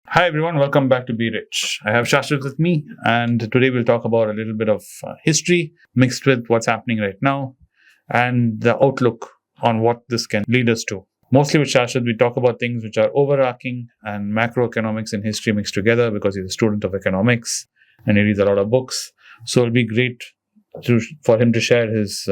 Hi everyone, welcome back to Be Rich. I have Sashwath with me, and today we'll talk about a little bit of history mixed with what's happening right now and the outlook on what this can lead us to. Mostly with Sashwath, we talk about things which are overarching and macroeconomics and history mixed together because he's a student of economics and he reads a lot of books. So it'll be great for him to share his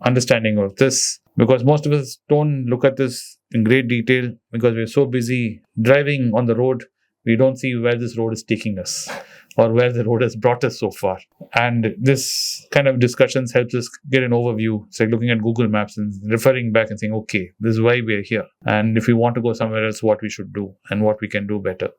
understanding of this because most of us don't look at this in great detail because we're so busy driving on the road. We don't see where this road is taking us or where the road has brought us so far. And this kind of discussions helps us get an overview. It's like looking at Google Maps and referring back and saying, okay, this is why we're here. And if we want to go somewhere else, what we should do and what we can do better.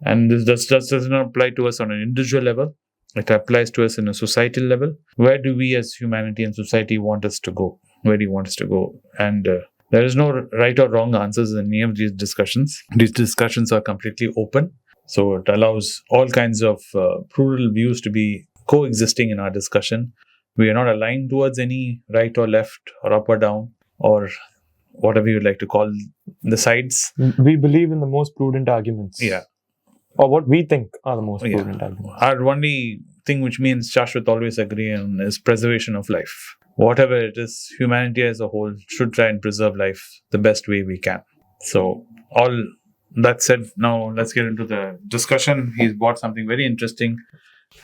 And this just doesn't apply to us on an individual level. It applies to us in a societal level. Where do we as humanity and society want us to go? Where do you want us to go? And there is no right or wrong answers in any of these discussions. These discussions are completely open. So it allows all kinds of plural views to be coexisting in our discussion. We are not aligned towards any right or left or up or down or whatever you would like to call the sides. We believe in the most prudent arguments. Yeah. Or what we think are the most prudent arguments. Our only thing which means Sashwath always agree on is preservation of life. Whatever it is, humanity as a whole should try and preserve life the best way we can. So, all that said, now let's get into the discussion. He's brought something very interesting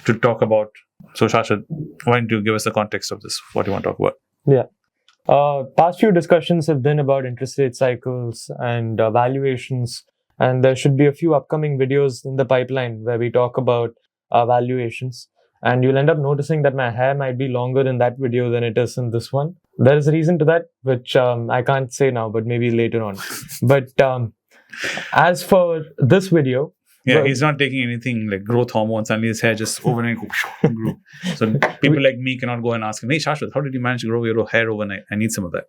to talk about. So, Sashwath, why don't you give us the context of this? What do you want to talk about? Yeah. Past few discussions have been about interest rate cycles and valuations. And there should be a few upcoming videos in the pipeline where we talk about valuations. And you'll end up noticing that my hair might be longer in that video than it is in this one. There is a reason to that, which I can't say now, but maybe later on. But as for this video... Yeah, he's not taking anything like growth hormones, suddenly his hair just overnight grew. So people like me cannot go and ask him, hey Sashwath, how did you manage to grow your hair overnight? I need some of that.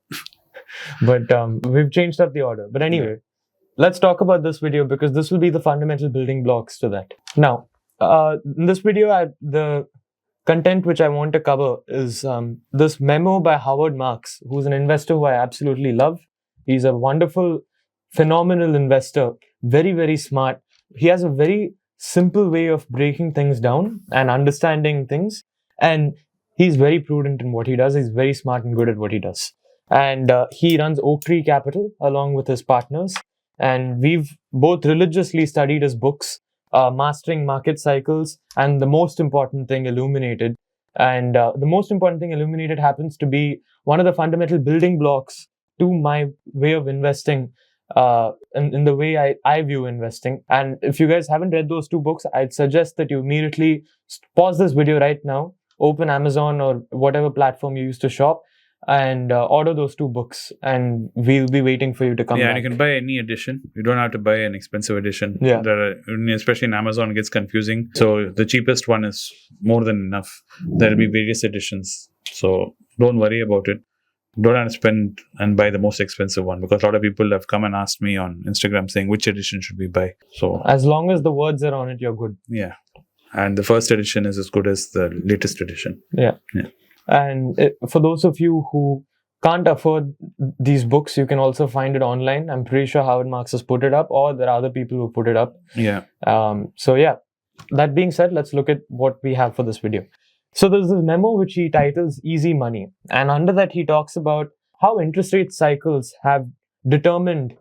But we've changed up the order. But anyway, let's talk about this video because this will be the fundamental building blocks to that. Now, in this video, the content which I want to cover is this memo by Howard Marks, who's an investor who I absolutely love. He's a wonderful, phenomenal investor, very, very smart. He has a very simple way of breaking things down and understanding things. And he's very prudent in what he does. He's very smart and good at what he does. And he runs Oak Tree Capital along with his partners. And we've both religiously studied his books, Mastering Market Cycles, and the most important thing, Illuminated. And the most important thing, Illuminated, happens to be one of the fundamental building blocks to my way of investing, in the way I view investing. And if you guys haven't read those two books, I'd suggest that you immediately pause this video right now, open Amazon or whatever platform you use to shop, and order those two books, and we'll be waiting for you to come back. And you can buy any edition. You don't have to buy an expensive edition. Yeah. Especially in Amazon, it gets confusing. So the cheapest one is more than enough. There will be various editions. So don't worry about it. Don't have to spend and buy the most expensive one because a lot of people have come and asked me on Instagram saying, which edition should we buy? So as long as the words are on it, you're good. Yeah. And the first edition is as good as the latest edition. Yeah. And for those of you who can't afford these books, you can also find it online. I'm pretty sure Howard Marks has put it up, or there are other people who put it up. Yeah. So yeah, that being said, let's look at what we have for this video. So there's this memo which he titles Easy Money. And under that, he talks about how interest rate cycles have determined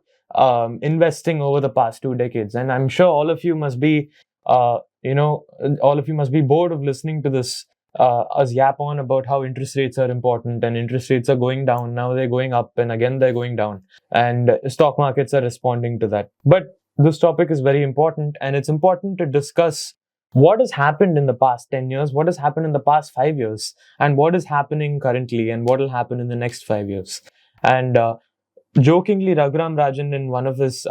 investing over the past 2 decades. And I'm sure all of you must be, all of you must be bored of listening to this us yap on about how interest rates are important and interest rates are going down. Now they're going up and again they're going down. And stock markets are responding to that. But this topic is very important, and it's important to discuss what has happened in the past 10 years, what has happened in the past 5 years, and what is happening currently and what will happen in the next 5 years. And jokingly, Raghuram Rajan, in one of his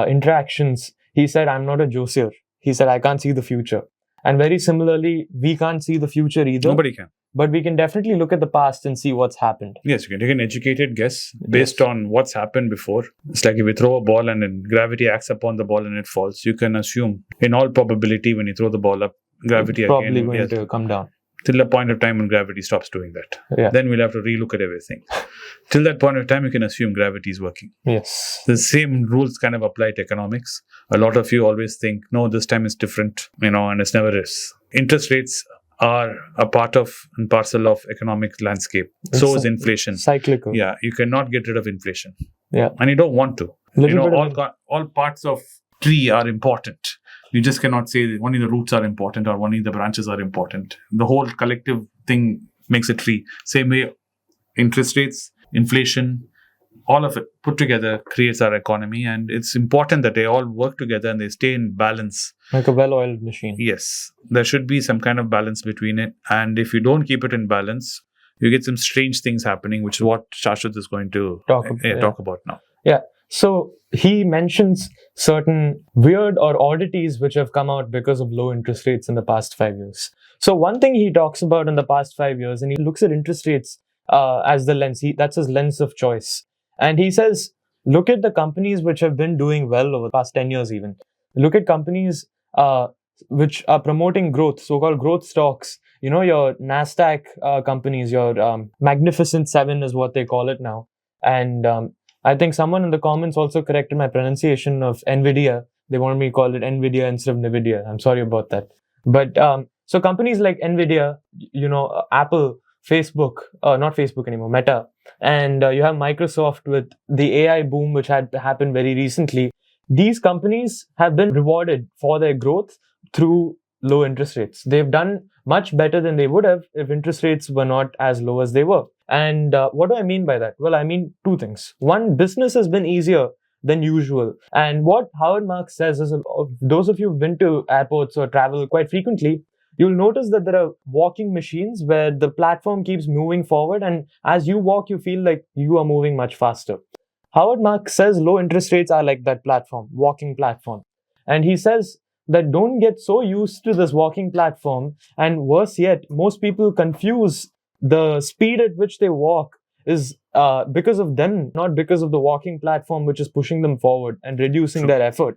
interactions, he said, I'm not a josier. He said, I can't see the future. And very similarly, we can't see the future either. Nobody can. But we can definitely look at the past and see what's happened. Yes, you can take an educated guess based on what's happened before. It's like if you throw a ball and then gravity acts upon the ball and it falls, you can assume in all probability when you throw the ball up, gravity probably again going to come down. till the point of time when gravity stops doing that. Yeah. Then we'll have to relook at everything. Till that point of time, you can assume gravity is working. Yes. The same rules kind of apply to economics. A lot of you always think, no, this time is different, and it's never is. Interest rates are a part of and parcel of economic landscape. So is inflation. Cyclical. Yeah, you cannot get rid of inflation. Yeah. And you don't want to. All parts of tree are important. You just cannot say that only the roots are important or only the branches are important. The whole collective thing makes a tree. Same way, interest rates, inflation, all of it put together creates our economy, and it's important that they all work together and they stay in balance. Like a well-oiled machine. Yes, there should be some kind of balance between it, and if you don't keep it in balance, you get some strange things happening, which is what Sashwath is going to talk about now. Yeah. So he mentions certain weird or oddities which have come out because of low interest rates in the past 5 years. So one thing he talks about in the past 5 years, and he looks at interest rates as the lens. That's his lens of choice. And he says, look at the companies which have been doing well over the past 10 years even. Look at companies which are promoting growth, so-called growth stocks. Your NASDAQ companies, your Magnificent Seven is what they call it now. And I think someone in the comments also corrected my pronunciation of NVIDIA. They wanted me to call it NVIDIA instead of NVIDIA. I'm sorry about that. But so companies like NVIDIA, Apple, Facebook, not Facebook anymore, Meta, and you have Microsoft with the AI boom which had happened very recently. These companies have been rewarded for their growth through low interest rates. They've done much better than they would have if interest rates were not as low as they were. And what do I mean by that? Well, I mean two things. One, business has been easier than usual. And what Howard Marks says is, those of you who've been to airports or travel quite frequently, you'll notice that there are walking machines where the platform keeps moving forward, and as you walk, you feel like you are moving much faster. Howard Marks says low interest rates are like that platform, walking platform. And he says that don't get so used to this walking platform, and worse yet, most people confuse the speed at which they walk is because of them, not because of the walking platform which is pushing them forward and reducing their effort.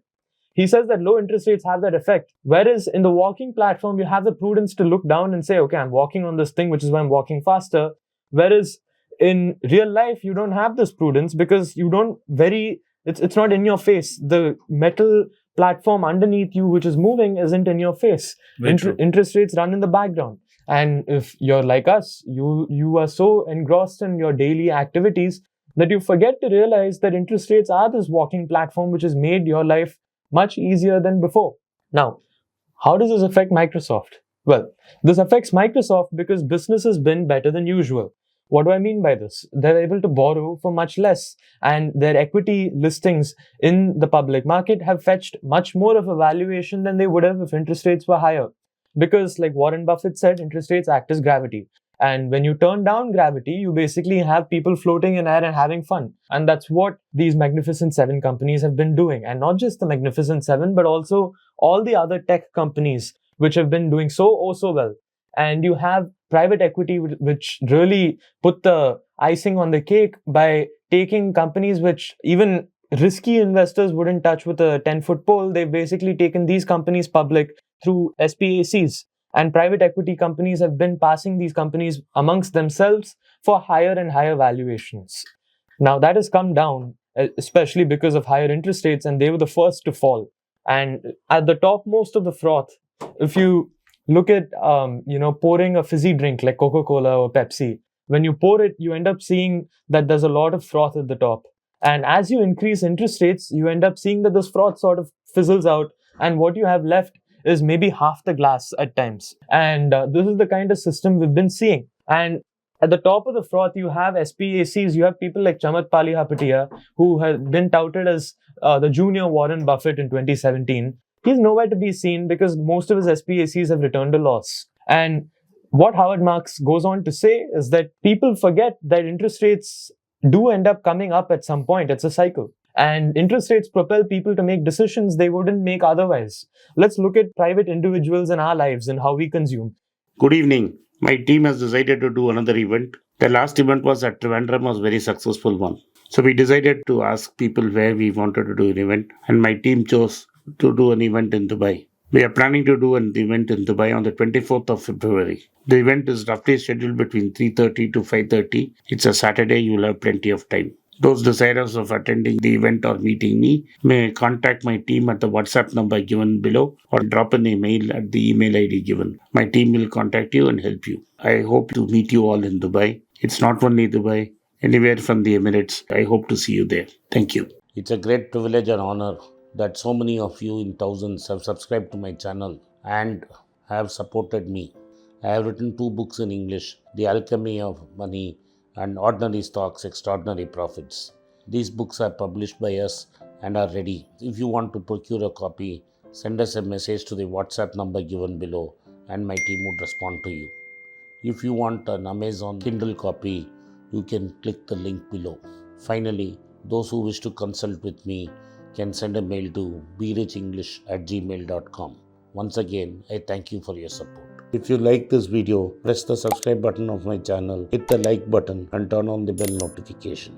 He says that low interest rates have that effect. Whereas in the walking platform, you have the prudence to look down and say, okay, I'm walking on this thing, which is why I'm walking faster. Whereas in real life, you don't have this prudence because it's not in your face. The metal platform underneath you, which is moving, isn't in your face. Interest rates run in the background. And if you're like us, you are so engrossed in your daily activities that you forget to realize that interest rates are this walking platform which has made your life much easier than before. Now, how does this affect Microsoft? Well, this affects Microsoft because business has been better than usual. What do I mean by this? They're able to borrow for much less, and their equity listings in the public market have fetched much more of a valuation than they would have if interest rates were higher. Because like Warren Buffett said, interest rates act as gravity. And when you turn down gravity, you basically have people floating in air and having fun. And that's what these Magnificent Seven companies have been doing. And not just the Magnificent Seven, but also all the other tech companies which have been doing so well. And you have private equity which really put the icing on the cake by taking companies which even risky investors wouldn't touch with a 10-foot pole. They've basically taken these companies public through SPACs. And private equity companies have been passing these companies amongst themselves for higher and higher valuations. Now that has come down, especially because of higher interest rates, and they were the first to fall. And at the topmost of the froth, if you look at, pouring a fizzy drink like Coca-Cola or Pepsi, when you pour it, you end up seeing that there's a lot of froth at the top. And as you increase interest rates, you end up seeing that this froth sort of fizzles out, and what you have left is maybe half the glass at times. And this is the kind of system we've been seeing. And at the top of the froth, you have SPACs, you have people like Chamath Palihapitiya, who have been touted as the junior Warren Buffett in 2017. He's nowhere to be seen because most of his SPACs have returned a loss. And what Howard Marks goes on to say is that people forget that interest rates do end up coming up at some point. It's a cycle. And interest rates propel people to make decisions they wouldn't make otherwise. Let's look at private individuals in our lives and how we consume. Good evening. My team has decided to do another event. The last event was at Trivandrum, was a very successful one. So we decided to ask people where we wanted to do an event, and my team chose to do an event in Dubai. We are planning to do an event in Dubai on the 24th of February. The event is roughly scheduled between 3:30 to 5:30. It's a Saturday, you will have plenty of time. Those desirous of attending the event or meeting me may contact my team at the WhatsApp number given below or drop an email at the email ID given. My team will contact you and help you. I hope to meet you all in Dubai. It's not only Dubai, anywhere from the Emirates. I hope to see you there. Thank you. It's a great privilege and honor that so many of you in thousands have subscribed to my channel and have supported me. I have written 2 books in English, The Alchemy of Money and Ordinary Stocks, Extraordinary Profits. These books are published by us and are ready. If you want to procure a copy, send us a message to the WhatsApp number given below and my team would respond to you. If you want an Amazon Kindle copy, you can click the link below. Finally, those who wish to consult with me can send a mail to berichenglish@gmail.com. Once again, I thank you for your support. If you like this video, press the subscribe button of my channel, hit the like button and turn on the bell notification.